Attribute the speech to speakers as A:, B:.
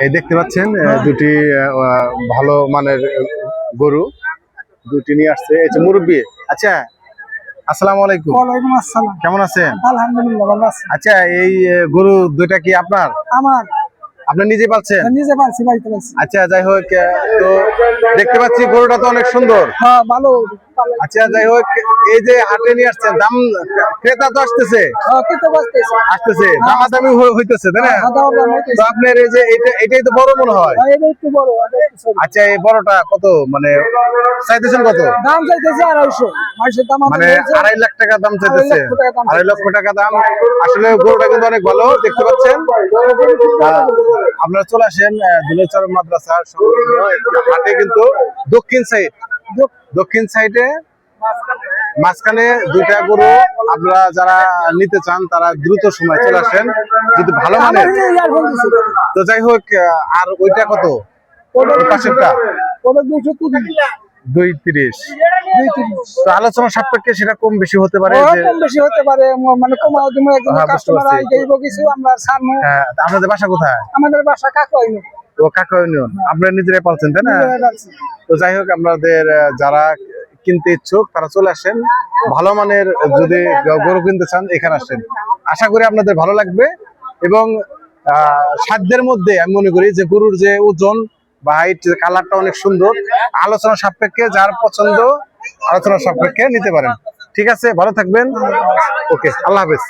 A: এই দেখতে পাচ্ছেন দুটি ভালো মানের গরু দুটি নিয়ে আসছে। এই যে মুরব্বী, আচ্ছা আসসালামু আলাইকুম।
B: ওয়ালাইকুম আসসালাম।
A: কেমন আছেন?
B: আলহামদুলিল্লাহ ভালো আছি।
A: আচ্ছা এই গরু দুইটা কি আপনার?
B: আমার
A: আপনি নিজে পালছেন?
B: নিজে পালছি, বাড়িতে পালছি।
A: আচ্ছা যাই হোক, তো দেখতে পাচ্ছি গরুটা তো অনেক সুন্দর।
B: হ্যাঁ ভালো।
A: আচ্ছা যাই হোক, এই যে হাটে নিয়ে আসছেন, দাম ক্রেতা তো আসতেছে আসতেছে, দামাদামি হইতেছে তাই না? তো আপনার এই যে এটাই তো বড় মনে হয়। আচ্ছা এই বড়টা কত মানে চাইতেছেন কত?
B: দাম চাইতেছে 250,
A: মানে 2.5 লাখ টাকা দাম চাইতেছে। 2.5 লক্ষ টাকা দাম। আসলে গরুটা কিন্তু অনেক ভালো, দেখতে পাচ্ছেন। আপনারা চলে আসেন দুলেচর মাদ্রাসা সংলগ্ন হাটে, কিন্তু দক্ষিণ সাইডে মাঝখানে দুইটা গরু। আপনারা যারা নিতে চান তারা দ্রুত সময় চলে আসেন, যদি ভালো মানের। তো যাই হোক, আর ওইটা কত? পাশেরটা 230। তো আলোচনা সাপেক্ষে সেটা কম বেশি হতে পারে,
B: মানে
A: আপনাদের বাসা কোথায়?
B: আমাদের বাসা কাকরাইল।
A: ও কাকা ইউনিয়ন। আপনারা নিজেরাই পালছেন তাই না? তো যাই হোক, আপনাদের যারা কিনতে ইচ্ছুক তারা চলে আসেন, ভালো মানের যদি গরু কিনতে চান এখানে আসেন। আশা করি আপনাদের ভালো লাগবে। এবং সাধ্যের মধ্যে আমি মনে করি যে গরুর যে ওজন বা হাইট, কালারটা অনেক সুন্দর। আলোচনা সাপেক্ষে যার পছন্দ আলোচনা সাপেক্ষে নিতে পারেন। ঠিক আছে, ভালো থাকবেন। ওকে, আল্লাহ হাফেজ।